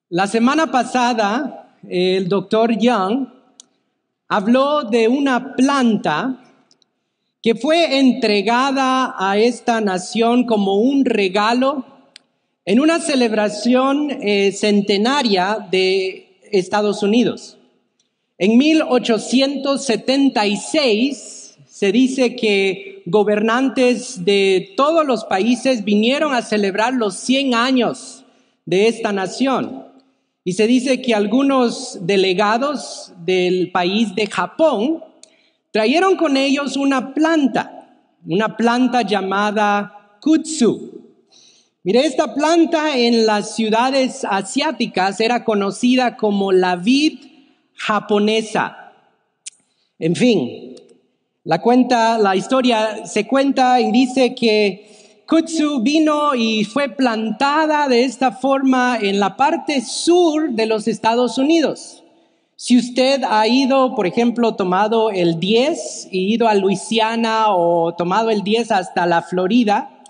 La semana pasada, el doctor Young habló de una planta que fue entregada a esta nación como un regalo en una celebración centenaria de Estados Unidos. En 1876 se dice que gobernantes de todos los países vinieron a celebrar los 100 años de esta nación. Y se dice que algunos delegados del país de Japón trajeron con ellos una planta llamada kudzu. Mire, esta planta en las ciudades asiáticas era conocida como la vid japonesa. En fin, la historia se cuenta y dice que kudzu vino y fue plantada de esta forma en la parte sur de los Estados Unidos. Si usted ha ido, por ejemplo, tomado el 10 y ido a Luisiana o tomado el 10 hasta la Florida,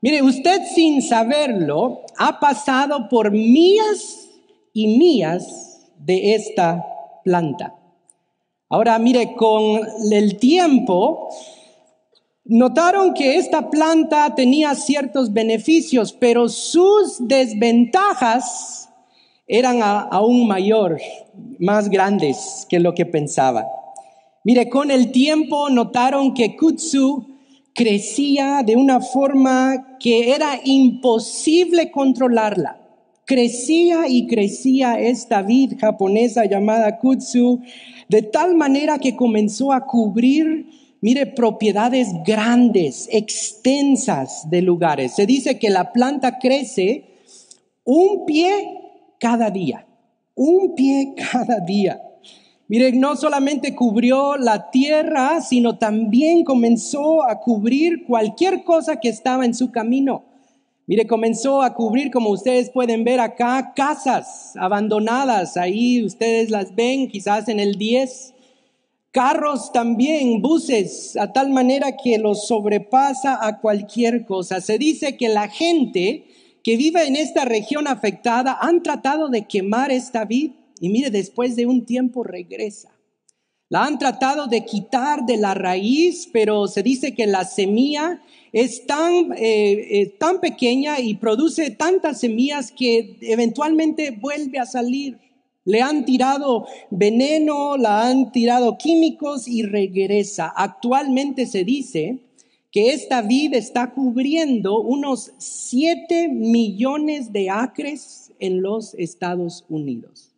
mire, usted sin saberlo ha pasado por millas y millas de esta planta. Ahora, mire, con el tiempo notaron que esta planta tenía ciertos beneficios, pero sus desventajas eran aún más grandes que lo que pensaban. Mire, con el tiempo notaron que kudzu crecía de una forma que era imposible controlarla. Crecía y crecía esta vid japonesa llamada kudzu de tal manera que comenzó a cubrir, mire, propiedades grandes, extensas de lugares. Se dice que la planta crece un pie cada día. Mire, no solamente cubrió la tierra, sino también comenzó a cubrir cualquier cosa que estaba en su camino. Mire, comenzó a cubrir, como ustedes pueden ver acá, casas abandonadas. Ahí ustedes las ven, quizás en el 10. Carros también, buses, a tal manera que los sobrepasa a cualquier cosa. Se dice que la gente que vive en esta región afectada han tratado de quemar esta vid y mire, después de un tiempo regresa. La han tratado de quitar de la raíz, pero se dice que la semilla es tan pequeña y produce tantas semillas que eventualmente vuelve a salir. Le han tirado veneno, la han tirado químicos y regresa. Actualmente se dice que esta vid está cubriendo unos 7 millones de acres en los Estados Unidos.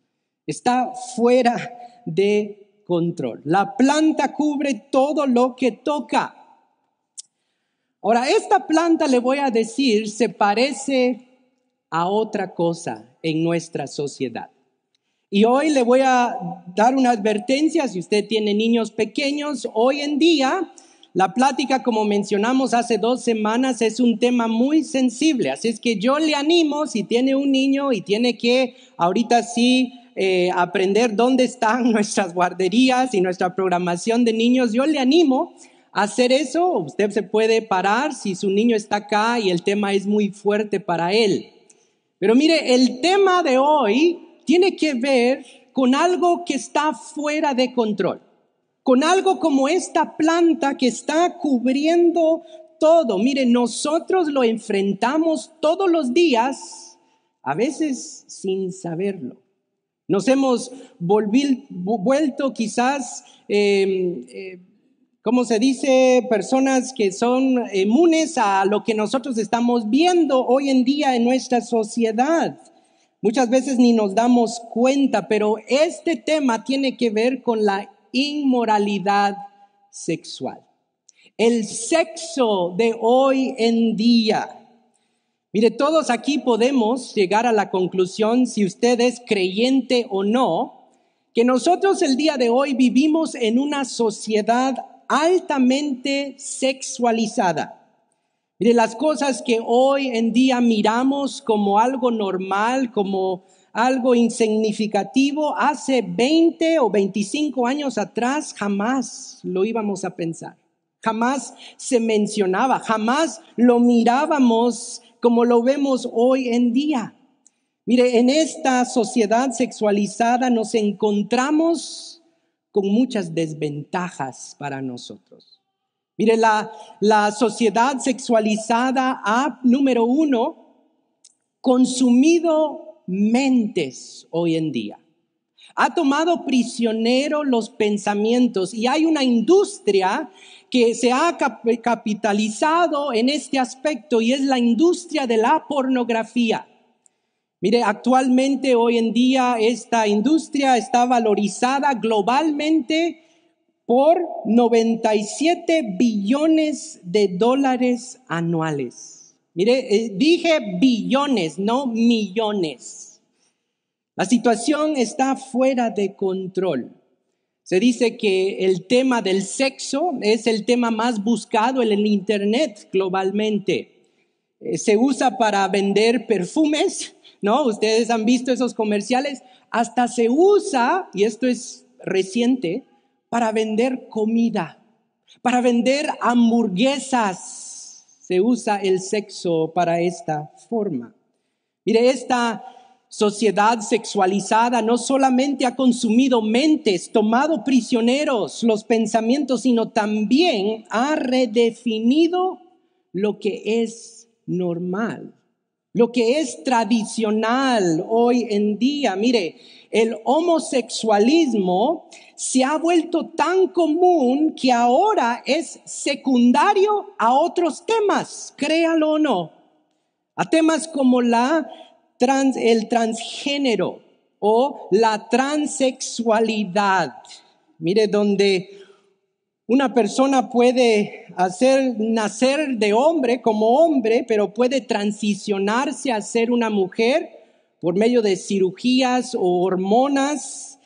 Está fuera de control. La planta cubre todo lo que toca. Ahora, esta planta, le voy a decir, se parece a otra cosa en nuestra sociedad. Y hoy le voy a dar una advertencia, si usted tiene niños pequeños, hoy en día la plática, como mencionamos hace 2 semanas, es un tema muy sensible. Así es que yo le animo, si tiene un niño y tiene que ahorita sí aprender dónde están nuestras guarderías y nuestra programación de niños, yo le animo a hacer eso. Usted se puede parar si su niño está acá y el tema es muy fuerte para él. Pero mire, el tema de hoy tiene que ver con algo que está fuera de control, con algo como esta planta que está cubriendo todo. Mire, nosotros lo enfrentamos todos los días, a veces sin saberlo. Nos hemos vuelto quizás, ¿cómo se dice? Personas que son inmunes a lo que nosotros estamos viendo hoy en día en nuestra sociedad. Muchas veces ni nos damos cuenta, pero este tema tiene que ver con la inmoralidad sexual. El sexo de hoy en día. Mire, todos aquí podemos llegar a la conclusión, si usted es creyente o no, que nosotros el día de hoy vivimos en una sociedad altamente sexualizada. Mire, las cosas que hoy en día miramos como algo normal, como algo insignificativo, hace 20 o 25 años atrás jamás lo íbamos a pensar. Jamás se mencionaba, jamás lo mirábamos como lo vemos hoy en día. Mire, en esta sociedad sexualizada nos encontramos con muchas desventajas para nosotros. Mire, la sociedad sexualizada ha, número uno, consumido mentes hoy en día. Ha tomado prisionero los pensamientos y hay una industria que se ha capitalizado en este aspecto y es la industria de la pornografía. Mire, actualmente hoy en día esta industria está valorizada globalmente por 97 billones de dólares anuales. Mire, dije billones, no millones. La situación está fuera de control. Se dice que el tema del sexo es el tema más buscado en el Internet globalmente. Se usa para vender perfumes, ¿no? Ustedes han visto esos comerciales. Hasta se usa, y esto es reciente, para vender comida, para vender hamburguesas. Se usa el sexo para esta forma. Mire, esta sociedad sexualizada no solamente ha consumido mentes, tomado prisioneros los pensamientos, sino también ha redefinido lo que es normal, lo que es tradicional hoy en día. Mire, el homosexualismo se ha vuelto tan común que ahora es secundario a otros temas, créalo o no, a temas como el transgénero o la transexualidad. Mire, donde una persona puede nacer de hombre como hombre, pero puede transicionarse a ser una mujer por medio de cirugías o hormonas.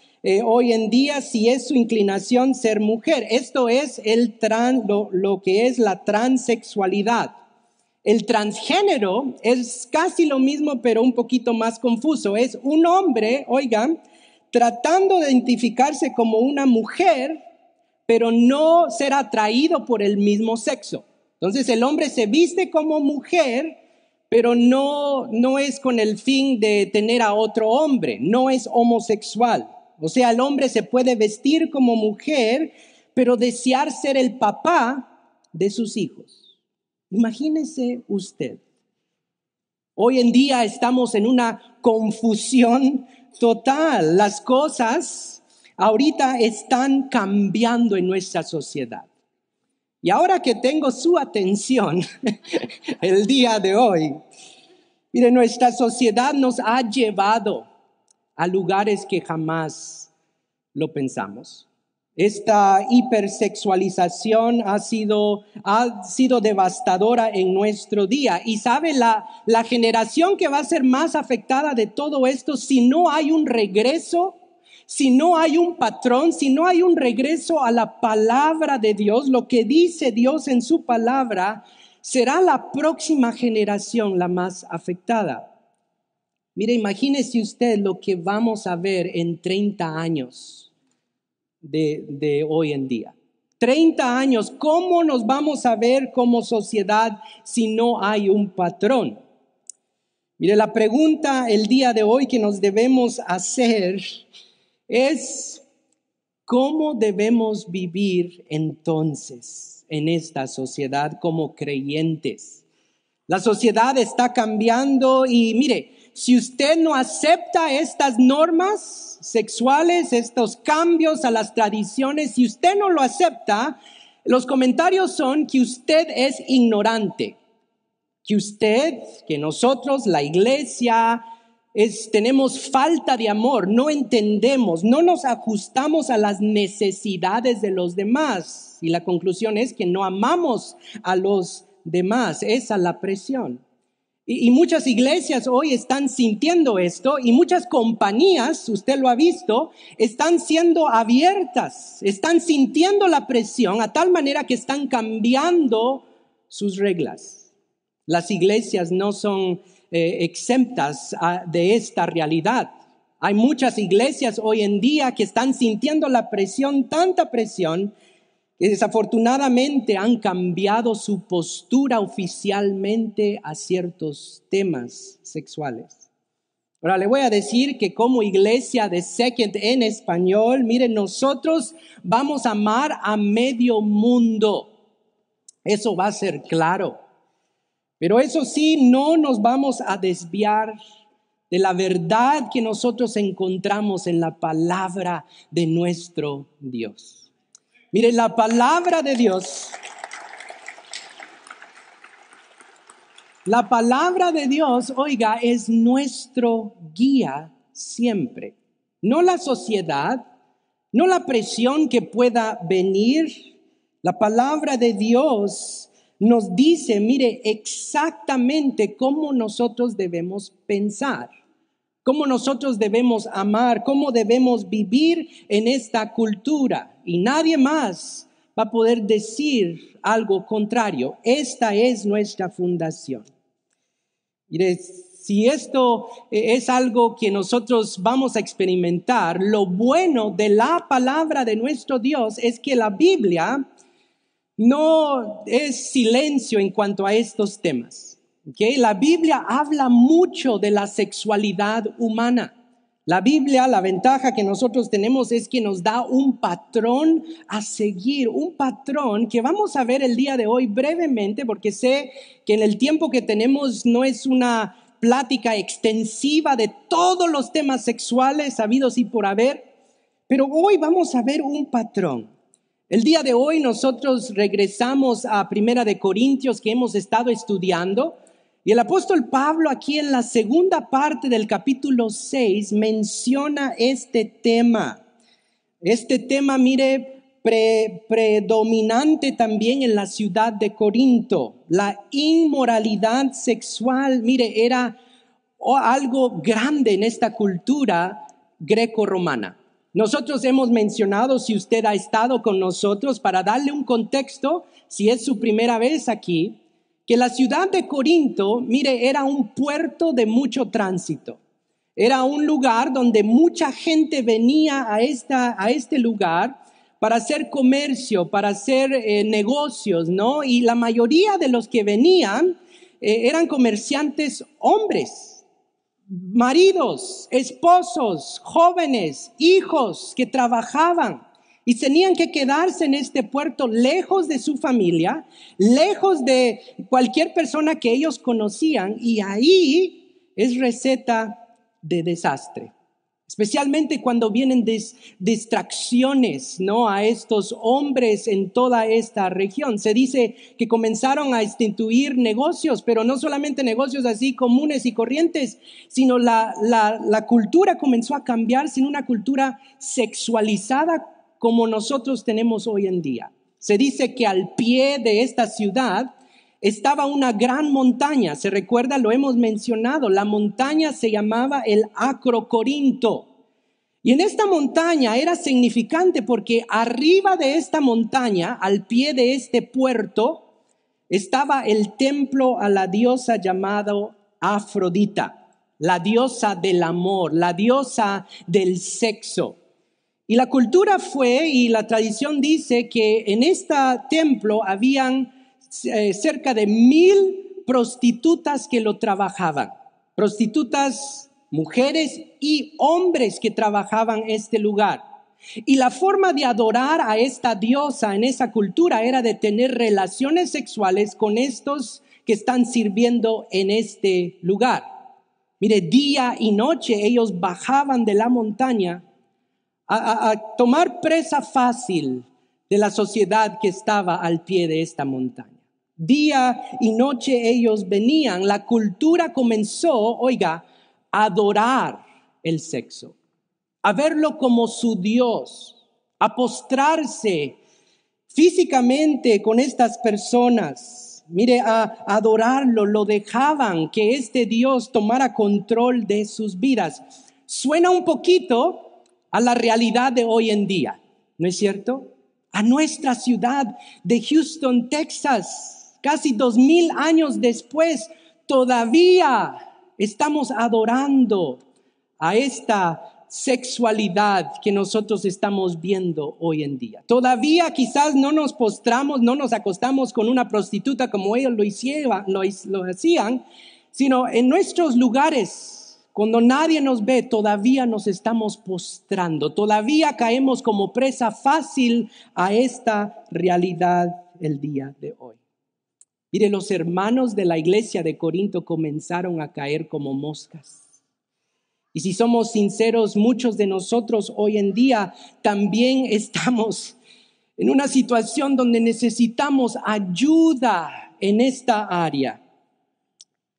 Hoy en día, si es su inclinación ser mujer, esto es lo que es la transexualidad. El transgénero es casi lo mismo, pero un poquito más confuso. Es un hombre, oigan, tratando de identificarse como una mujer, pero no ser atraído por el mismo sexo. Entonces el hombre se viste como mujer, pero no es con el fin de tener a otro hombre, no es homosexual. O sea, el hombre se puede vestir como mujer, pero desear ser el papá de sus hijos. Imagínese usted. Hoy en día estamos en una confusión total. Las cosas ahorita están cambiando en nuestra sociedad. Y ahora que tengo su atención el día de hoy, mire, nuestra sociedad nos ha llevado a lugares que jamás lo pensamos. Esta hipersexualización ha sido devastadora en nuestro día. Y sabe, la generación que va a ser más afectada de todo esto, si no hay un regreso, si no hay un patrón, si no hay un regreso a la palabra de Dios, lo que dice Dios en su palabra, será la próxima generación la más afectada. Mire, imagínese usted lo que vamos a ver en 30 años. De hoy en día. 30 años, ¿cómo nos vamos a ver como sociedad si no hay un patrón? Mire, la pregunta el día de hoy que nos debemos hacer es, ¿cómo debemos vivir entonces en esta sociedad como creyentes? La sociedad está cambiando y mire, si usted no acepta estas normas sexuales, estos cambios a las tradiciones, si usted no lo acepta, los comentarios son que usted es ignorante, que nosotros, la iglesia, tenemos falta de amor, no entendemos, no nos ajustamos a las necesidades de los demás. Y la conclusión es que no amamos a los demás, esa es la presión. Y muchas iglesias hoy están sintiendo esto y muchas compañías, usted lo ha visto, están siendo abiertas, están sintiendo la presión a tal manera que están cambiando sus reglas. Las iglesias no son exentas de esta realidad. Hay muchas iglesias hoy en día que están sintiendo la presión, tanta presión, que desafortunadamente han cambiado su postura oficialmente a ciertos temas sexuales. Ahora le voy a decir que como iglesia de Second en español, miren, nosotros vamos a amar a medio mundo. Eso va a ser claro. Pero eso sí, no nos vamos a desviar de la verdad que nosotros encontramos en la palabra de nuestro Dios. Mire, la palabra de Dios, oiga, es nuestro guía siempre. No la sociedad, no la presión que pueda venir. La palabra de Dios nos dice, mire, exactamente cómo nosotros debemos pensar, cómo nosotros debemos amar, cómo debemos vivir en esta cultura. Y nadie más va a poder decir algo contrario. Esta es nuestra fundación. Mire, si esto es algo que nosotros vamos a experimentar, lo bueno de la palabra de nuestro Dios es que la Biblia no es silencio en cuanto a estos temas. ¿Okay? La Biblia habla mucho de la sexualidad humana. La Biblia, la ventaja que nosotros tenemos es que nos da un patrón a seguir, un patrón que vamos a ver el día de hoy brevemente, porque sé que en el tiempo que tenemos no es una plática extensiva de todos los temas sexuales habidos y por haber, pero hoy vamos a ver un patrón. El día de hoy nosotros regresamos a Primera de Corintios que hemos estado estudiando y el apóstol Pablo aquí en la segunda parte del capítulo 6 menciona este tema. Este tema, mire, predominante también en la ciudad de Corinto. La inmoralidad sexual, mire, era algo grande en esta cultura greco-romana. Nosotros hemos mencionado, si usted ha estado con nosotros, para darle un contexto, si es su primera vez aquí, que la ciudad de Corinto, mire, era un puerto de mucho tránsito. Era un lugar donde mucha gente venía a este lugar para hacer comercio, para hacer negocios, ¿no? Y la mayoría de los que venían eran comerciantes hombres. Maridos, esposos, jóvenes, hijos que trabajaban y tenían que quedarse en este puerto lejos de su familia, lejos de cualquier persona que ellos conocían, y ahí es receta de desastre. Especialmente cuando vienen distracciones, ¿no? A estos hombres en toda esta región. Se dice que comenzaron a instituir negocios, pero no solamente negocios así comunes y corrientes, sino la cultura comenzó a cambiarse en una cultura sexualizada como nosotros tenemos hoy en día. Se dice que al pie de esta ciudad estaba una gran montaña. Se recuerda, lo hemos mencionado, la montaña se llamaba el Acrocorinto. Y en esta montaña era significante porque arriba de esta montaña, al pie de este puerto, estaba el templo a la diosa llamado Afrodita, la diosa del amor, la diosa del sexo. Y la cultura fue, y la tradición dice que en este templo habían cerca de 1,000 prostitutas que lo trabajaban. Prostitutas, mujeres y hombres que trabajaban este lugar. Y la forma de adorar a esta diosa en esa cultura era de tener relaciones sexuales con estos que están sirviendo en este lugar. Mire, día y noche ellos bajaban de la montaña a tomar presa fácil de la sociedad que estaba al pie de esta montaña. Día y noche ellos venían, la cultura comenzó, oiga, a adorar el sexo, a verlo como su Dios, a postrarse físicamente con estas personas. Mire, a adorarlo, lo dejaban que este Dios tomara control de sus vidas. Suena un poquito a la realidad de hoy en día, ¿no es cierto? A nuestra ciudad de Houston, Texas, casi 2,000 años después, todavía estamos adorando a esta sexualidad que nosotros estamos viendo hoy en día. Todavía quizás no nos postramos, no nos acostamos con una prostituta como ellos lo hacían, sino en nuestros lugares, cuando nadie nos ve, todavía nos estamos postrando, todavía caemos como presa fácil a esta realidad el día de hoy. Mire, los hermanos de la iglesia de Corinto comenzaron a caer como moscas. Y si somos sinceros, muchos de nosotros hoy en día también estamos en una situación donde necesitamos ayuda en esta área.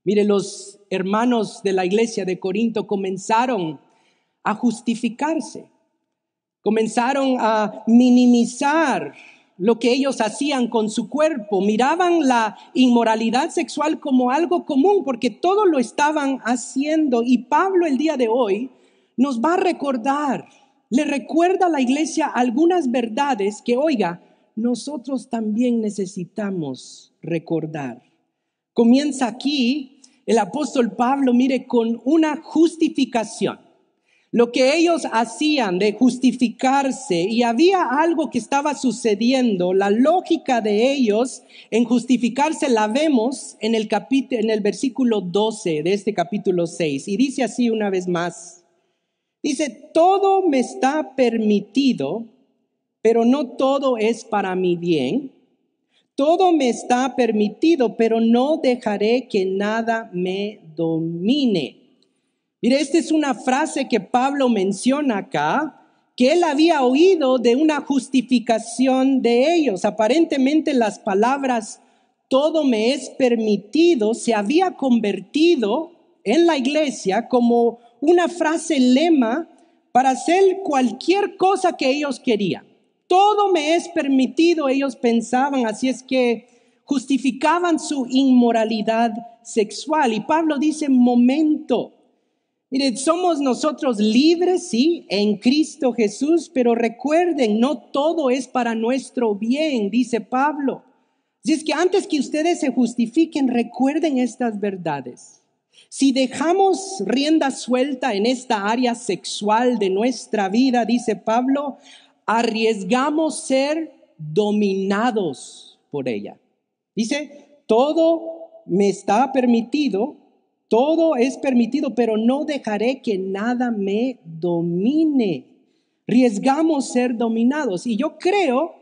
Mire, los hermanos de la iglesia de Corinto comenzaron a justificarse, comenzaron a minimizar lo que ellos hacían con su cuerpo, miraban la inmoralidad sexual como algo común porque todo lo estaban haciendo. Y Pablo el día de hoy nos va a recordar, le recuerda a la iglesia algunas verdades que, oiga, nosotros también necesitamos recordar. Comienza aquí el apóstol Pablo, mire, con una justificación. Lo que ellos hacían de justificarse, y había algo que estaba sucediendo, la lógica de ellos en justificarse la vemos en el versículo 12 de este capítulo 6. Y dice así una vez más, dice, todo me está permitido, pero no todo es para mi bien. Todo me está permitido, pero no dejaré que nada me domine. Mire, esta es una frase que Pablo menciona acá, que él había oído de una justificación de ellos. Aparentemente las palabras todo me es permitido se había convertido en la iglesia como una frase lema para hacer cualquier cosa que ellos querían. Todo me es permitido, ellos pensaban, así es que justificaban su inmoralidad sexual. Y Pablo dice, momento. Miren, somos nosotros libres, sí, en Cristo Jesús, pero recuerden, no todo es para nuestro bien, dice Pablo. Así es que antes que ustedes se justifiquen, recuerden estas verdades. Si dejamos rienda suelta en esta área sexual de nuestra vida, dice Pablo, arriesgamos ser dominados por ella. Dice, todo me está permitido. Todo es permitido, pero no dejaré que nada me domine. Riesgamos ser dominados. Y yo creo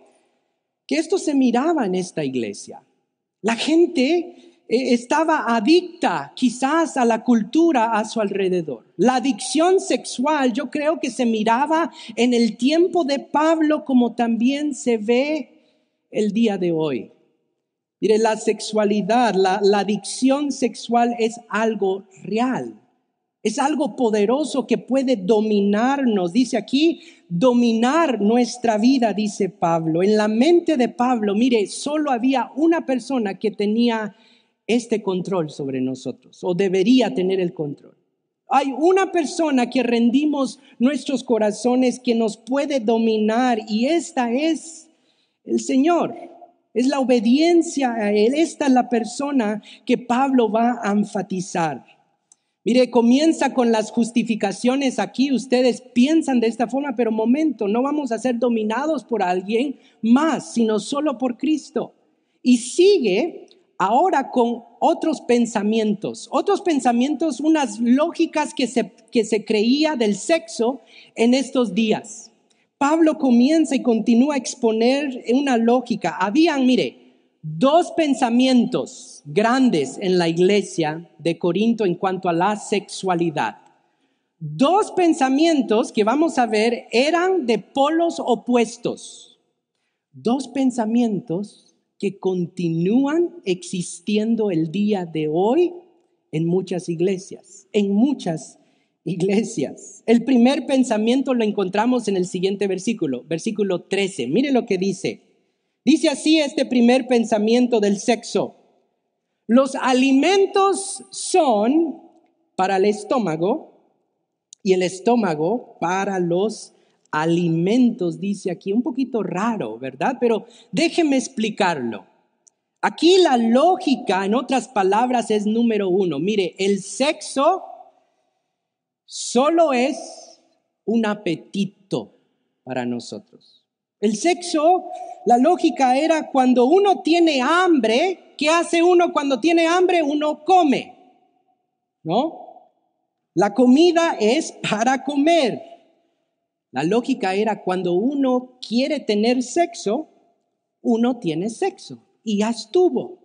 que esto se miraba en esta iglesia. La gente estaba adicta quizás a la cultura a su alrededor. La adicción sexual yo creo que se miraba en el tiempo de Pablo como también se ve el día de hoy. Mire, la sexualidad, la adicción sexual es algo real, es algo poderoso que puede dominarnos. Dice aquí, dominar nuestra vida, dice Pablo. En la mente de Pablo, mire, solo había una persona que tenía este control sobre nosotros, o debería tener el control. Hay una persona que rendimos nuestros corazones que nos puede dominar, y esta es el Señor. Es la obediencia a Él. Esta es la persona que Pablo va a enfatizar. Mire, comienza con las justificaciones aquí. Ustedes piensan de esta forma, pero momento, no vamos a ser dominados por alguien más, sino solo por Cristo. Y sigue ahora con otros pensamientos, unas lógicas que se creía del sexo en estos días. Pablo comienza y continúa a exponer una lógica. Habían, mire, dos pensamientos grandes en la iglesia de Corinto en cuanto a la sexualidad. Dos pensamientos que vamos a ver eran de polos opuestos. Dos pensamientos que continúan existiendo el día de hoy en muchas iglesias, El primer pensamiento lo encontramos en el siguiente versículo 13. Mire lo que dice. Dice así este primer pensamiento del sexo. Los alimentos son para el estómago y el estómago para los alimentos, dice aquí. Un poquito raro, ¿verdad? Pero déjeme explicarlo. Aquí la lógica, en otras palabras, es número uno. Mire, el sexo solo es un apetito para nosotros. El sexo, la lógica era cuando uno tiene hambre, ¿qué hace uno cuando tiene hambre? Uno come, ¿no? La comida es para comer. La lógica era cuando uno quiere tener sexo, uno tiene sexo y ya estuvo.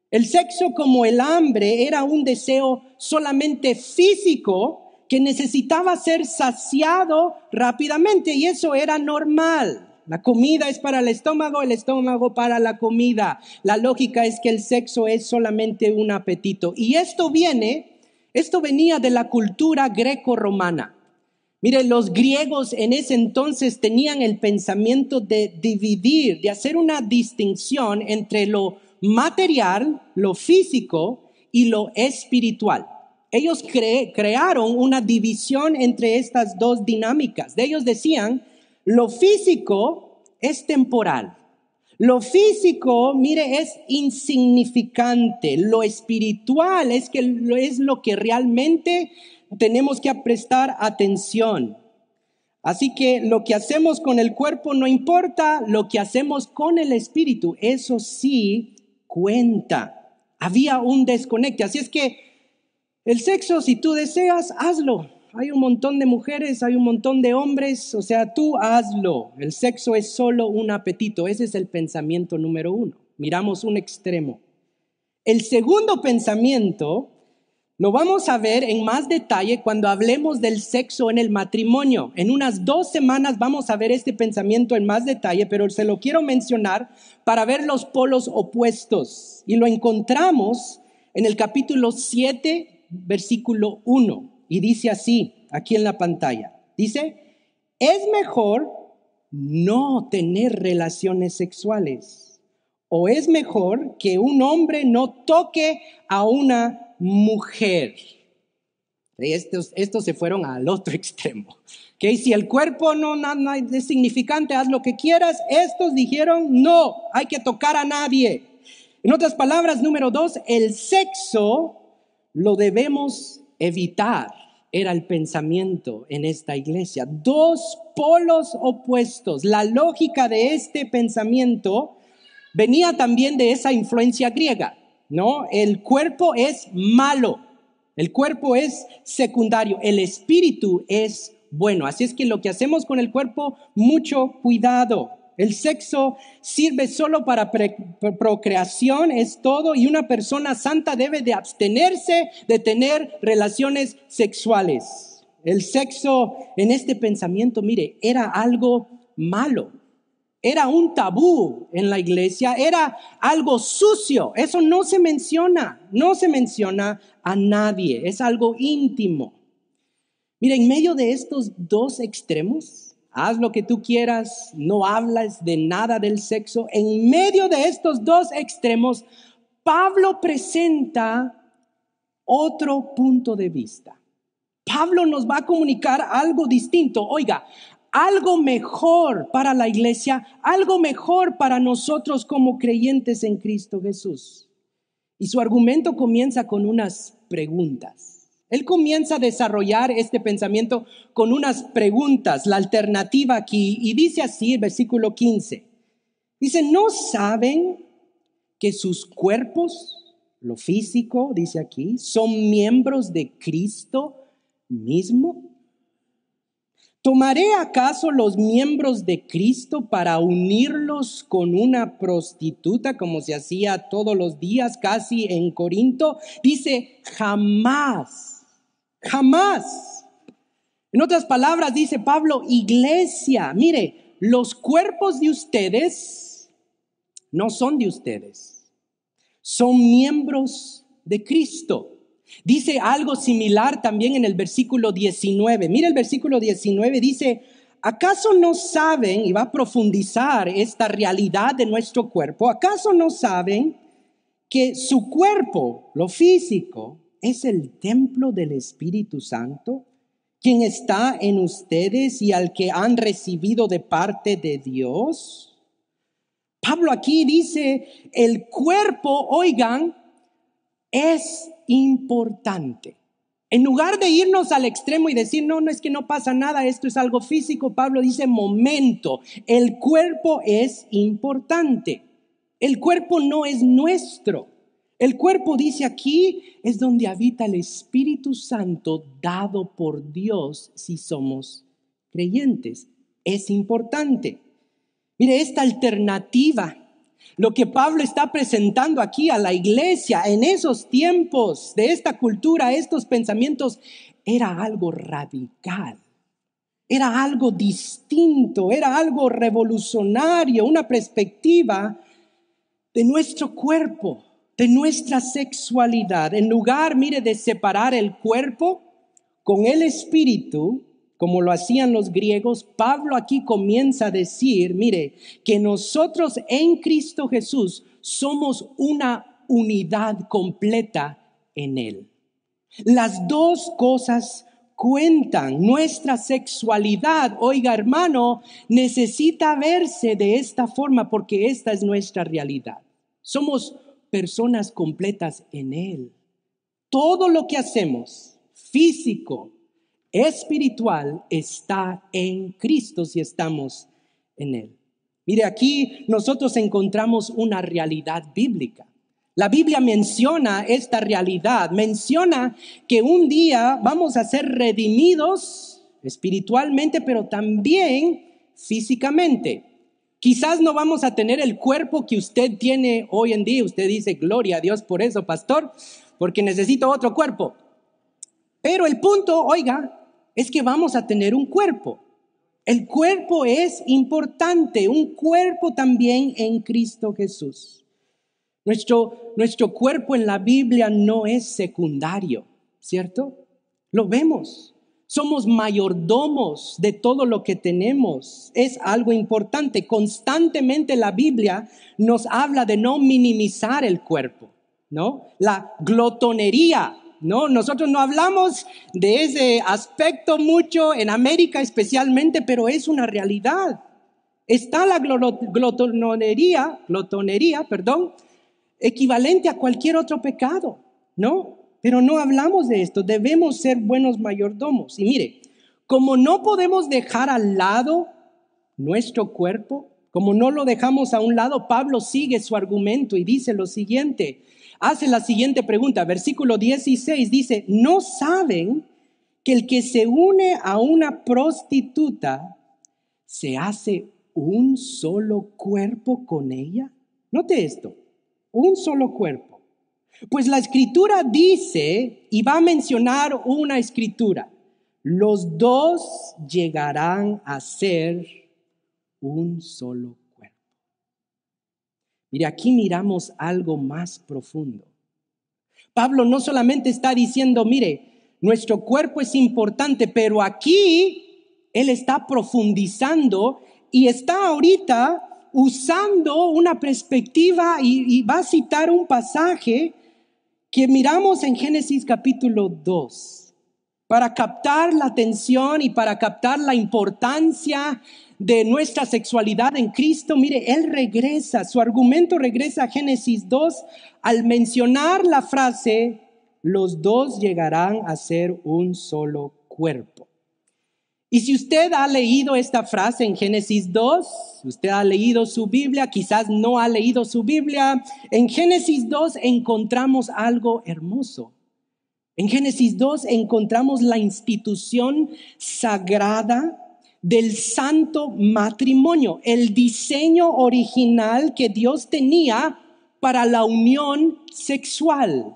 El sexo, como el hambre, era un deseo solamente físico que necesitaba ser saciado rápidamente y eso era normal. La comida es para el estómago para la comida. La lógica es que el sexo es solamente un apetito. Y esto venía de la cultura greco-romana. Mire, los griegos en ese entonces tenían el pensamiento de dividir, de hacer una distinción entre lo material, lo físico y lo espiritual. Ellos crearon una división entre estas dos dinámicas. Ellos decían, lo físico es temporal. Lo físico, mire, es insignificante. Lo espiritual es lo que realmente tenemos que prestar atención. Así que lo que hacemos con el cuerpo no importa, lo que hacemos con el espíritu, eso sí cuenta. Había un desconecte. Así es que el sexo, si tú deseas, hazlo. Hay un montón de mujeres, hay un montón de hombres, o sea, tú hazlo. El sexo es solo un apetito. Ese es el pensamiento número 1. Miramos un extremo. El segundo pensamiento lo vamos a ver en más detalle cuando hablemos del sexo en el matrimonio. En unas 2 semanas vamos a ver este pensamiento en más detalle, pero se lo quiero mencionar para ver los polos opuestos. Y lo encontramos en el capítulo 7, versículo 1. Y dice así, aquí en la pantalla. Dice, es mejor no tener relaciones sexuales. O es mejor que un hombre no toque a una mujer. Estos se fueron al otro extremo. ¿Okay? Si el cuerpo no es significante, haz lo que quieras. Estos dijeron, no, hay que tocar a nadie. En otras palabras, número 2, el sexo lo debemos evitar. Era el pensamiento en esta iglesia. 2 polos opuestos. La lógica de este pensamiento venía también de esa influencia griega, ¿no? El cuerpo es malo, el cuerpo es secundario, el espíritu es bueno. Así es que lo que hacemos con el cuerpo, mucho cuidado. El sexo sirve solo para procreación, es todo, y una persona santa debe de abstenerse de tener relaciones sexuales. El sexo en este pensamiento, mire, era algo malo. Era un tabú en la iglesia, era algo sucio. Eso no se menciona a nadie, es algo íntimo. Mira, en medio de estos 2 extremos, haz lo que tú quieras, no hablas de nada del sexo. En medio de estos 2 extremos, Pablo presenta otro punto de vista. Pablo nos va a comunicar algo distinto. Oiga, algo mejor para la iglesia, algo mejor para nosotros como creyentes en Cristo Jesús. Y su argumento comienza con unas preguntas. Él comienza a desarrollar este pensamiento con unas preguntas, la alternativa aquí, y dice así, versículo 15. Dice, ¿no saben que sus cuerpos, lo físico, dice aquí, son miembros de Cristo mismo? ¿Tomaré acaso los miembros de Cristo para unirlos con una prostituta como se hacía todos los días casi en Corinto? Dice, jamás, jamás. En otras palabras, dice Pablo, iglesia, mire, los cuerpos de ustedes no son de ustedes, son miembros de Cristo. Dice algo similar también en el versículo 19. Mira el versículo 19, dice, ¿acaso no saben, y va a profundizar esta realidad de nuestro cuerpo, acaso no saben que su cuerpo, lo físico, es el templo del Espíritu Santo, quien está en ustedes y al que han recibido de parte de Dios? Pablo aquí dice, el cuerpo, oigan, es importante. En lugar de irnos al extremo y decir, no, es que no pasa nada, esto es algo físico, Pablo dice, momento, el cuerpo es importante. El cuerpo no es nuestro. El cuerpo, dice aquí, es donde habita el Espíritu Santo dado por Dios si somos creyentes. Es importante. Mire, esta alternativa, lo que Pablo está presentando aquí a la iglesia en esos tiempos de esta cultura, estos pensamientos, era algo radical. Era algo distinto, era algo revolucionario, una perspectiva de nuestro cuerpo, de nuestra sexualidad. En lugar, mire, de separar el cuerpo con el espíritu, como lo hacían los griegos, Pablo aquí comienza a decir, mire, que nosotros en Cristo Jesús somos una unidad completa en Él. Las dos cosas cuentan. Nuestra sexualidad, oiga hermano, necesita verse de esta forma porque esta es nuestra realidad. Somos personas completas en Él. Todo lo que hacemos, físico, espiritual, está en Cristo si estamos en Él. Mire, aquí nosotros encontramos una realidad bíblica. La Biblia menciona esta realidad, menciona que un día vamos a ser redimidos espiritualmente, pero también físicamente. Quizás no vamos a tener el cuerpo que usted tiene hoy en día. Usted dice, gloria a Dios por eso, pastor, porque necesito otro cuerpo. Pero el punto, oiga, es que vamos a tener un cuerpo. El cuerpo es importante, un cuerpo también en Cristo Jesús. Nuestro cuerpo en la Biblia no es secundario, ¿cierto? Lo vemos. Somos mayordomos de todo lo que tenemos. Es algo importante. Constantemente la Biblia nos habla de no minimizar el cuerpo, ¿no? La glotonería, ¿no? Nosotros no hablamos de ese aspecto mucho en América especialmente, pero es una realidad. Está la glotonería, equivalente a cualquier otro pecado, ¿no? Pero no hablamos de esto, debemos ser buenos mayordomos. Y mire, como no podemos dejar al lado nuestro cuerpo, como no lo dejamos a un lado, Pablo sigue su argumento y dice lo siguiente, hace la siguiente pregunta, versículo 16, dice, ¿no saben que el que se une a una prostituta se hace un solo cuerpo con ella? Note esto. Un solo cuerpo. Pues la escritura dice, y va a mencionar una escritura, los dos llegarán a ser un solo cuerpo. Mire, aquí miramos algo más profundo. Pablo no solamente está diciendo, mire, nuestro cuerpo es importante, pero aquí él está profundizando y está ahorita usando una perspectiva y va a citar un pasaje que miramos en Génesis capítulo 2 para captar la atención y para captar la importancia de nuestra sexualidad en Cristo. Mire, él regresa, su argumento regresa a Génesis 2 al mencionar la frase, los dos llegarán a ser un solo cuerpo. Y si usted ha leído esta frase en Génesis 2, usted ha leído su Biblia, quizás no ha leído su Biblia, en Génesis 2 encontramos algo hermoso. En Génesis 2 encontramos la institución sagrada del santo matrimonio, el diseño original que Dios tenía para la unión sexual.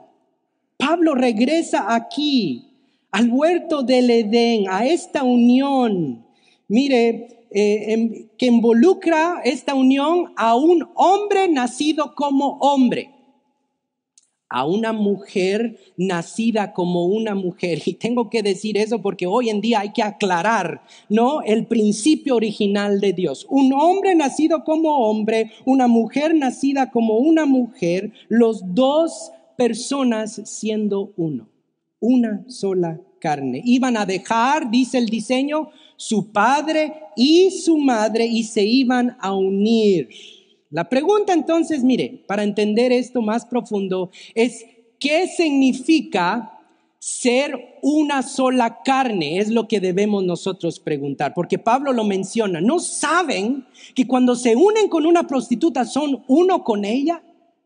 Pablo regresa aquí al huerto del Edén, a esta unión, mire, que involucra esta unión a un hombre nacido como hombre, a una mujer nacida como una mujer. Y tengo que decir eso porque hoy en día hay que aclarar, ¿no? El principio original de Dios. Un hombre nacido como hombre, una mujer nacida como una mujer, los dos personas siendo uno. Una sola carne. Iban a dejar, dice el diseño, su padre y su madre y se iban a unir. La pregunta entonces, mire, para entender esto más profundo, es ¿qué significa ser una sola carne? Es lo que debemos nosotros preguntar, porque Pablo lo menciona. ¿No saben que cuando se unen con una prostituta son uno con ella?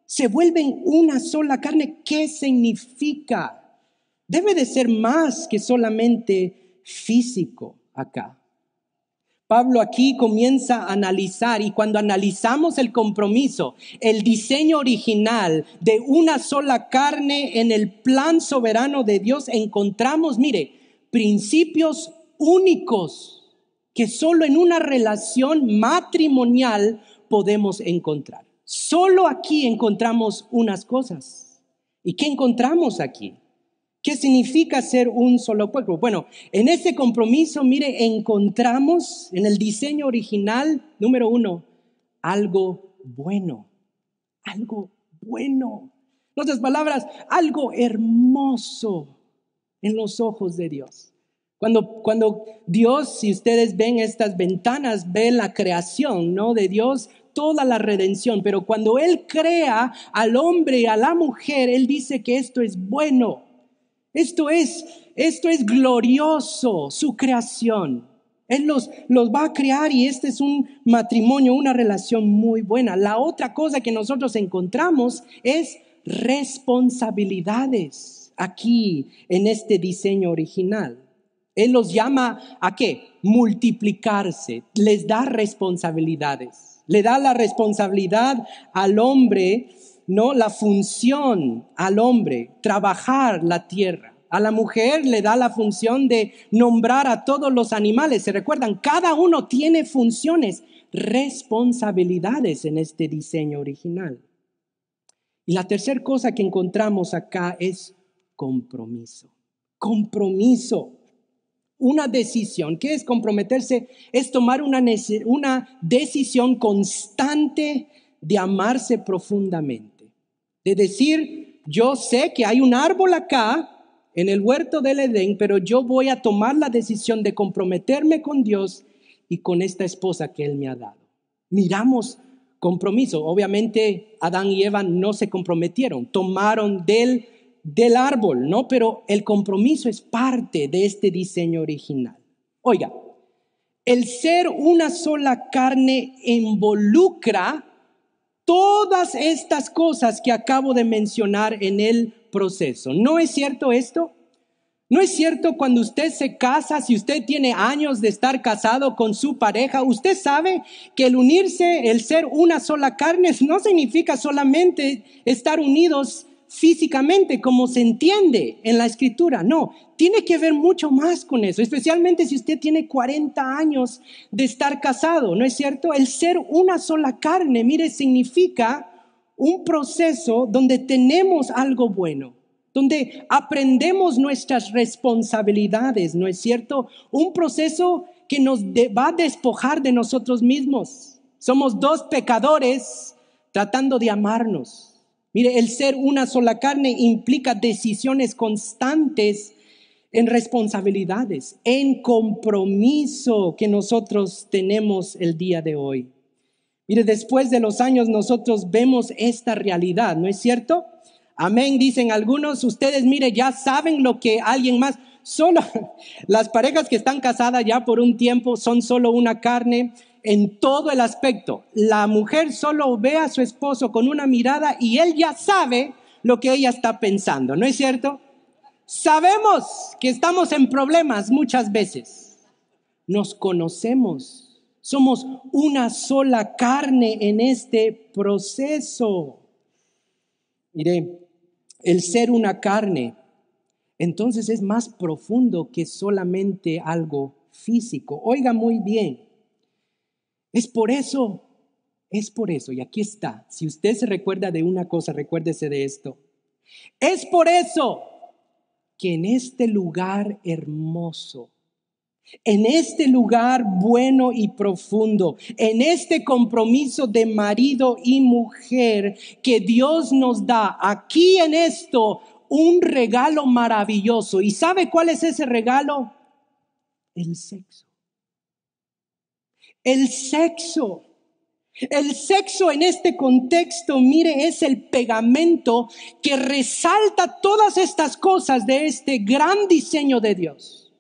Se vuelven una sola carne. ¿Qué significa? Debe de ser más que solamente físico acá. Pablo aquí comienza a analizar, y cuando analizamos el compromiso, el diseño original de una sola carne en el plan soberano de Dios, encontramos, mire, principios únicos que solo en una relación matrimonial podemos encontrar. Solo aquí encontramos unas cosas. ¿Y qué encontramos aquí? ¿Qué significa ser un solo cuerpo? Bueno, en ese compromiso, mire, encontramos en el diseño original, número 1, algo bueno. Algo bueno. En otras palabras, algo hermoso en los ojos de Dios. Cuando Dios, si ustedes ven estas ventanas, ven la creación, ¿no? De Dios, toda la redención. Pero cuando Él crea al hombre y a la mujer, Él dice que esto es bueno. Esto es glorioso, su creación. Él los va a crear y este es un matrimonio, una relación muy buena. La otra cosa que nosotros encontramos es responsabilidades aquí en este diseño original. Él los llama ¿a qué? Multiplicarse, les da responsabilidades. Le da la responsabilidad al hombre, ¿no? La función al hombre, trabajar la tierra. A la mujer le da la función de nombrar a todos los animales. ¿Se recuerdan? Cada uno tiene funciones, responsabilidades en este diseño original. Y la tercera cosa que encontramos acá es compromiso. Compromiso. Una decisión. ¿Qué es comprometerse? Es tomar una decisión constante de amarse profundamente. De decir, yo sé que hay un árbol acá en el huerto del Edén, pero yo voy a tomar la decisión de comprometerme con Dios y con esta esposa que Él me ha dado. Miramos compromiso. Obviamente Adán y Eva no se comprometieron, tomaron del árbol, ¿no? Pero el compromiso es parte de este diseño original. Oiga, el ser una sola carne involucra todas estas cosas que acabo de mencionar en el proceso. ¿No es cierto esto? ¿No es cierto cuando usted se casa, si usted tiene años de estar casado con su pareja, usted sabe que el unirse, el ser una sola carne, no significa solamente estar unidos físicamente, como se entiende en la Escritura? No, tiene que ver mucho más con eso, especialmente si usted tiene 40 años de estar casado, ¿no es cierto? El ser una sola carne, mire, significa un proceso donde tenemos algo bueno, donde aprendemos nuestras responsabilidades, ¿no es cierto? Un proceso que nos va a despojar de nosotros mismos. Somos dos pecadores tratando de amarnos. Mire, el ser una sola carne implica decisiones constantes en responsabilidades, en compromiso que nosotros tenemos el día de hoy. Mire, después de los años nosotros vemos esta realidad, ¿no es cierto? Amén, dicen algunos. Ustedes, mire, ya saben lo que alguien más. Solo las parejas que están casadas ya por un tiempo son solo una carne en todo el aspecto. La mujer solo ve a su esposo con una mirada y él ya sabe lo que ella está pensando, ¿no es cierto? Sabemos que estamos en problemas muchas veces. Nos conocemos. Somos una sola carne en este proceso. Mire, el ser una carne, entonces es más profundo que solamente algo físico. Oiga muy bien, es por eso, y aquí está. Si usted se recuerda de una cosa, recuérdese de esto. Es por eso que en este lugar hermoso, en este lugar bueno y profundo, en este compromiso de marido y mujer que Dios nos da, aquí en esto, un regalo maravilloso. ¿Y sabe cuál es ese regalo? El sexo. El sexo. El sexo en este contexto, mire, es el pegamento que resalta todas estas cosas de este gran diseño de Dios.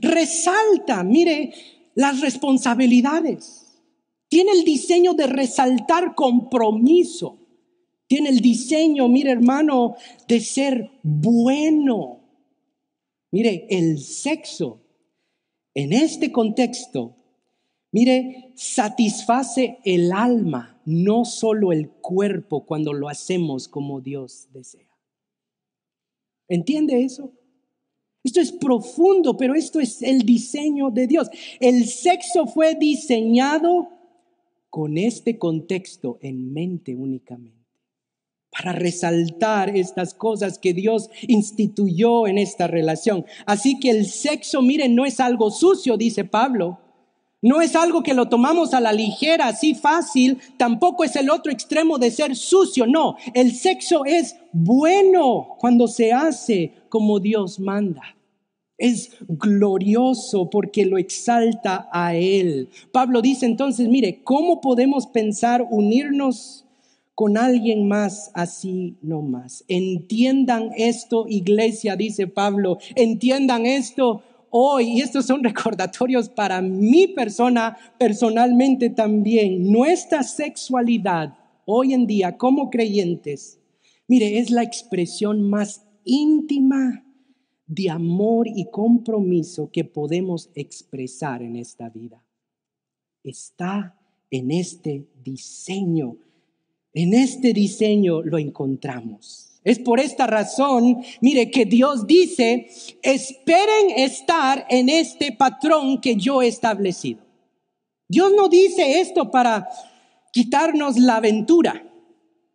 Resalta, mire, las responsabilidades. Tiene el diseño de resaltar compromiso. Tiene el diseño, mire hermano, de ser bueno. Mire, el sexo en este contexto, mire, satisface el alma, no solo el cuerpo cuando lo hacemos como Dios desea. ¿Entiende eso? Esto es profundo, pero esto es el diseño de Dios. El sexo fue diseñado con este contexto en mente únicamente, para resaltar estas cosas que Dios instituyó en esta relación. Así que el sexo, miren, no es algo sucio, dice Pablo. No es algo que lo tomamos a la ligera, así fácil. Tampoco es el otro extremo de ser sucio. No, el sexo es bueno cuando se hace como Dios manda. Es glorioso porque lo exalta a Él. Pablo dice entonces, mire, ¿cómo podemos pensar unirnos con alguien más así nomás? Entiendan esto, iglesia, dice Pablo. Entiendan esto hoy. Y estos son recordatorios para mi persona, personalmente también. Nuestra sexualidad hoy en día como creyentes, mire, es la expresión más íntima de amor y compromiso que podemos expresar en esta vida. Está en este diseño. En este diseño lo encontramos. Es por esta razón, mire, que Dios dice, esperen estar en este patrón que yo he establecido. Dios no dice esto para quitarnos la aventura.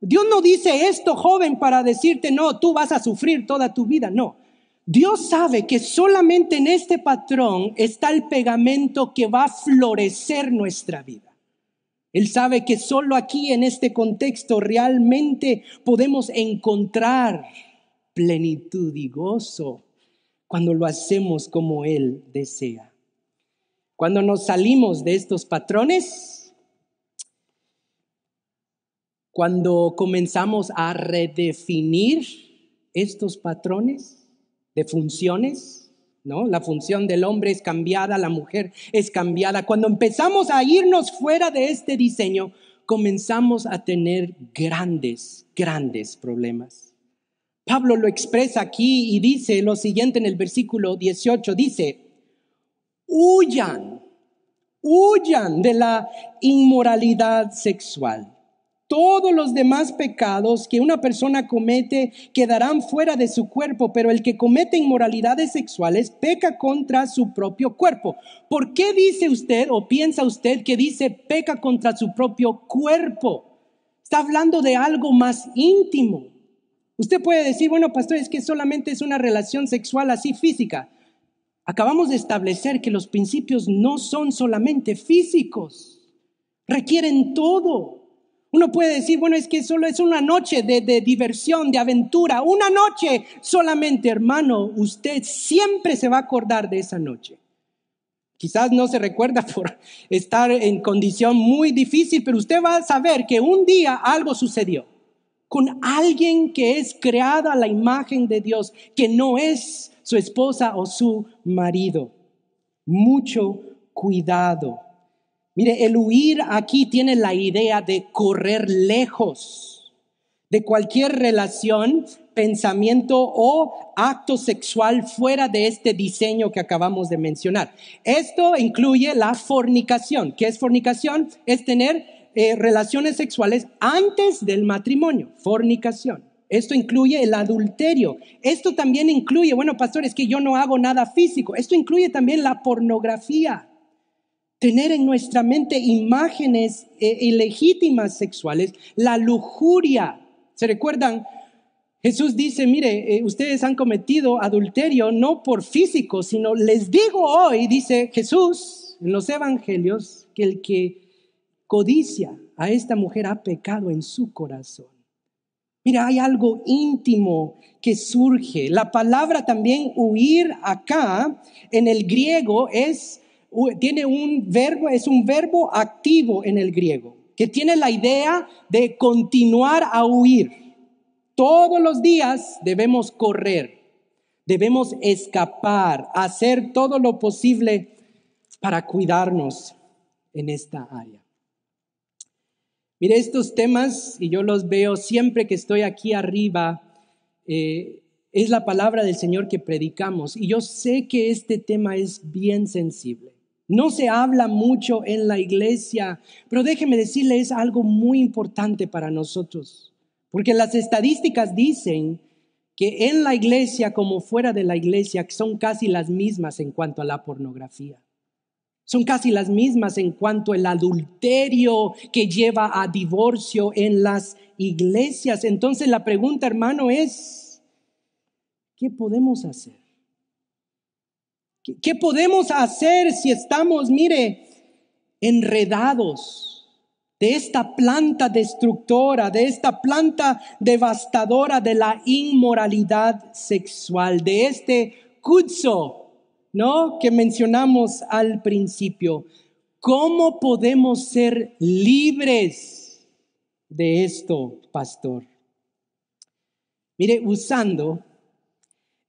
Dios no dice esto, joven, para decirte, no, tú vas a sufrir toda tu vida. No. Dios sabe que solamente en este patrón está el pegamento que va a florecer nuestra vida. Él sabe que solo aquí en este contexto realmente podemos encontrar plenitud y gozo cuando lo hacemos como Él desea. Cuando nos salimos de estos patrones, cuando comenzamos a redefinir estos patrones de funciones, ¿no? La función del hombre es cambiada, la mujer es cambiada. Cuando empezamos a irnos fuera de este diseño, comenzamos a tener grandes problemas. Pablo lo expresa aquí y dice lo siguiente en el versículo 18, dice, huyan de la inmoralidad sexual. Todos los demás pecados que una persona comete quedarán fuera de su cuerpo, pero el que comete inmoralidades sexuales peca contra su propio cuerpo. ¿Por qué dice usted o piensa usted que dice peca contra su propio cuerpo? Está hablando de algo más íntimo. Usted puede decir, bueno, pastor, es que solamente es una relación sexual así física. Acabamos de establecer que los principios no son solamente físicos, requieren todo. Uno puede decir, bueno, es que solo es una noche de diversión, de aventura, una noche solamente, hermano, usted siempre se va a acordar de esa noche. Quizás no se recuerda por estar en condición muy difícil, pero usted va a saber que un día algo sucedió con alguien que es creada a la imagen de Dios, que no es su esposa o su marido. Mucho cuidado. Mire, el huir aquí tiene la idea de correr lejos de cualquier relación, pensamiento o acto sexual fuera de este diseño que acabamos de mencionar. Esto incluye la fornicación. ¿Qué es fornicación? Es tener relaciones sexuales antes del matrimonio. Fornicación. Esto incluye el adulterio. Esto también incluye, bueno, pastor, es que yo no hago nada físico. Esto incluye también la pornografía. Tener en nuestra mente imágenes ilegítimas sexuales, la lujuria. ¿Se recuerdan? Jesús dice, mire, ustedes han cometido adulterio no por físico, sino les digo hoy, dice Jesús en los evangelios, que el que codicia a esta mujer ha pecado en su corazón. Mira, hay algo íntimo que surge. La palabra también huir acá en el griego tiene un verbo, es un verbo activo en el griego, que tiene la idea de continuar a huir. Todos los días debemos correr, debemos escapar, hacer todo lo posible para cuidarnos en esta área. Mire, estos temas, y yo los veo siempre que estoy aquí arriba, es la palabra del Señor que predicamos. Y yo sé que este tema es bien sensible. No se habla mucho en la iglesia, pero déjeme decirle, es algo muy importante para nosotros. Porque las estadísticas dicen que en la iglesia como fuera de la iglesia son casi las mismas en cuanto a la pornografía. Son casi las mismas en cuanto al adulterio que lleva a divorcio en las iglesias. Entonces la pregunta, hermano, es, ¿qué podemos hacer? ¿Qué podemos hacer si estamos, mire, enredados de esta planta destructora, de esta planta devastadora de la inmoralidad sexual, de este kutso, ¿no?, que mencionamos al principio? ¿Cómo podemos ser libres de esto, pastor? Mire, usando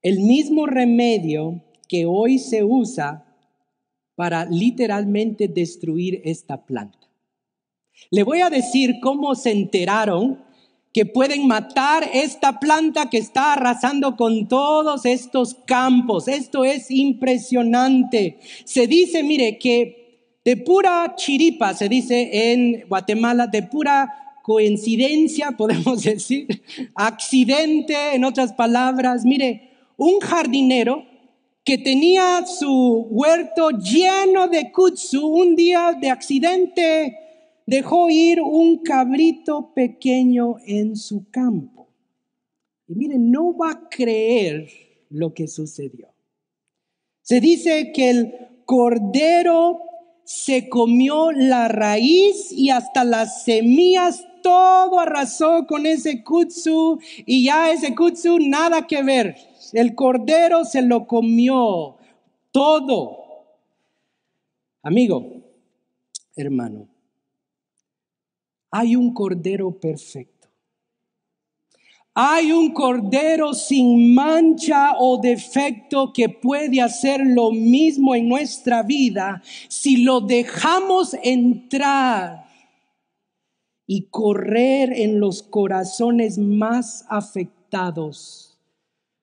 el mismo remedio que hoy se usa para literalmente destruir esta planta. Le voy a decir cómo se enteraron que pueden matar esta planta que está arrasando con todos estos campos. Esto es impresionante. Se dice, mire, que de pura chiripa, se dice en Guatemala, de pura coincidencia, podemos decir, accidente, en otras palabras. Mire, un jardinero que tenía su huerto lleno de kudzu, un día de accidente dejó ir un cabrito pequeño en su campo. Y miren, no va a creer lo que sucedió. Se dice que el cordero se comió la raíz y hasta las semillas, todo arrasó con ese kudzu, y ya ese kudzu nada que ver. El cordero se lo comió todo. Amigo, hermano, hay un cordero perfecto. Hay un cordero sin mancha o defecto que puede hacer lo mismo en nuestra vida si lo dejamos entrar y correr en los corazones más afectados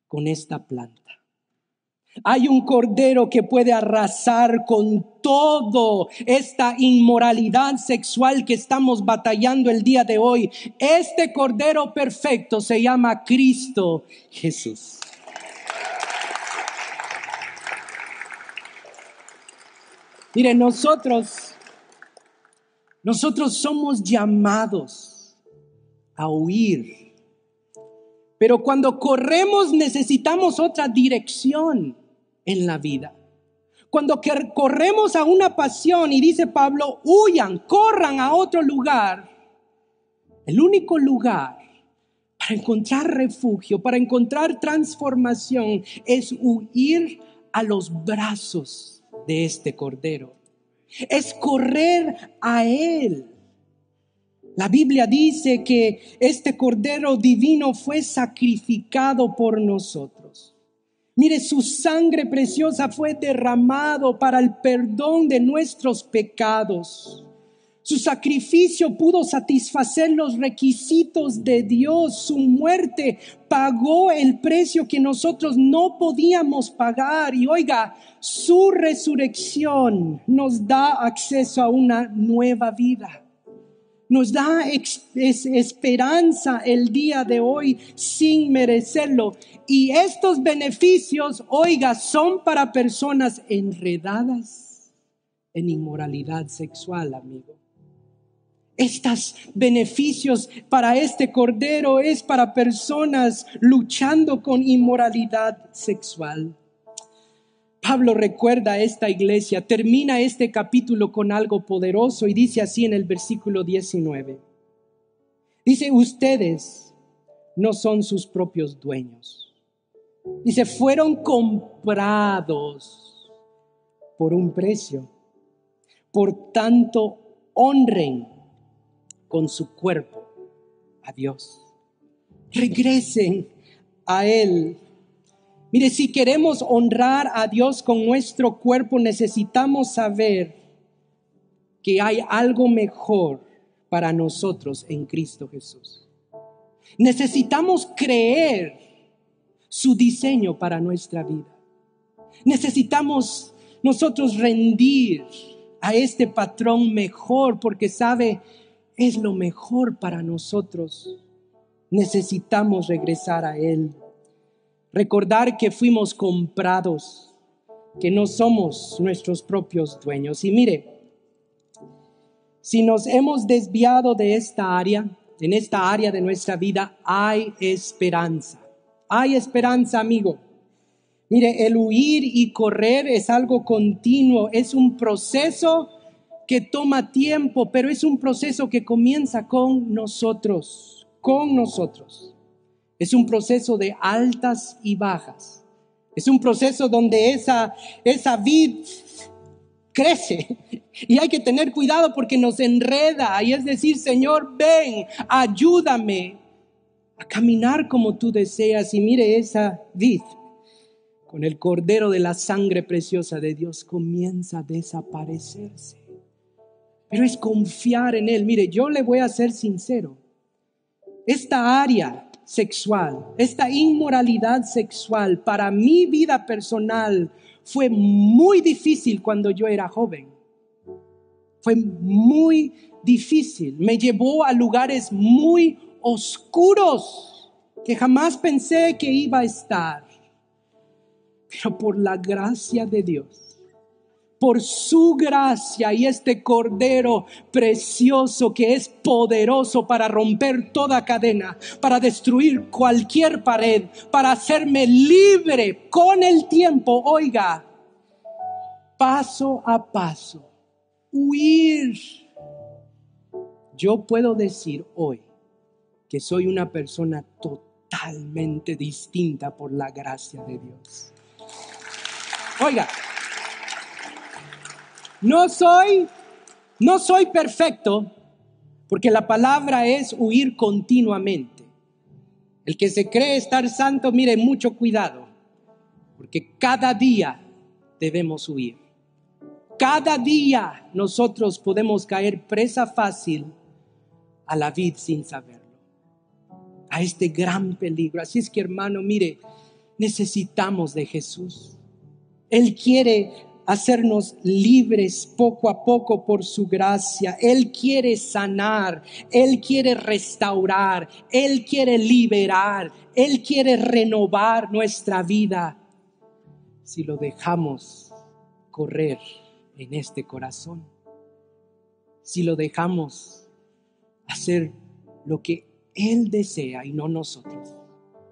con esta planta. Hay un cordero que puede arrasar con todo esta inmoralidad sexual que estamos batallando el día de hoy. Este cordero perfecto se llama Cristo Jesús. Mire, nosotros somos llamados a huir, pero cuando corremos necesitamos otra dirección en la vida. Cuando corremos a una pasión, y dice Pablo, huyan, corran a otro lugar, el único lugar para encontrar refugio, para encontrar transformación, es huir a los brazos de este cordero. Es correr a Él. La Biblia dice que este cordero divino fue sacrificado por nosotros. Mire, su sangre preciosa fue derramado para el perdón de nuestros pecados. Su sacrificio pudo satisfacer los requisitos de Dios. Su muerte pagó el precio que nosotros no podíamos pagar. Y oiga, su resurrección nos da acceso a una nueva vida. Nos da esperanza el día de hoy sin merecerlo. Y estos beneficios, oiga, son para personas enredadas en inmoralidad sexual, amigo. Estos beneficios para este cordero es para personas luchando con inmoralidad sexual. Pablo recuerda a esta iglesia, termina este capítulo con algo poderoso y dice así en el versículo 19. Dice, ustedes no son sus propios dueños. Dice, fueron comprados por un precio. Por tanto, honren con su cuerpo a Dios. Regresen a Él. Mire, si queremos honrar a Dios con nuestro cuerpo, necesitamos saber que hay algo mejor para nosotros en Cristo Jesús. Necesitamos creer su diseño para nuestra vida. Necesitamos nosotros rendir a este patrón mejor porque sabe, es lo mejor para nosotros. Necesitamos regresar a Él. Recordar que fuimos comprados, que no somos nuestros propios dueños. Y mire, si nos hemos desviado de esta área, en esta área de nuestra vida, hay esperanza. Hay esperanza, amigo. Mire, el huir y correr es algo continuo, es un proceso que toma tiempo, pero es un proceso que comienza con nosotros, Es un proceso de altas y bajas. Es un proceso donde esa vid crece y hay que tener cuidado porque nos enreda. Y es decir, Señor, ven, ayúdame a caminar como tú deseas. Y mire, esa vid con el cordero de la sangre preciosa de Dios comienza a desaparecerse. Pero es confiar en Él. Mire, yo le voy a ser sincero. Esta área sexual, esta inmoralidad sexual para mi vida personal fue muy difícil cuando yo era joven. Fue muy difícil. Me llevó a lugares muy oscuros que jamás pensé que iba a estar. Pero por la gracia de Dios, por su gracia y este cordero precioso que es poderoso para romper toda cadena, para destruir cualquier pared, para hacerme libre con el tiempo, oiga, paso a paso, huir. Yo puedo decir hoy que soy una persona totalmente distinta por la gracia de Dios. Oiga, no soy perfecto porque la palabra es huir continuamente. El que se cree estar santo, mire, mucho cuidado, porque cada día debemos huir. Cada día nosotros podemos caer presa fácil a la vid sin saberlo, a este gran peligro. Así es que, hermano, mire, necesitamos de Jesús. Él quiere hacernos libres poco a poco por su gracia. Él quiere sanar, Él quiere restaurar, Él quiere liberar, Él quiere renovar nuestra vida si lo dejamos correr en este corazón, si lo dejamos hacer lo que Él desea y no nosotros.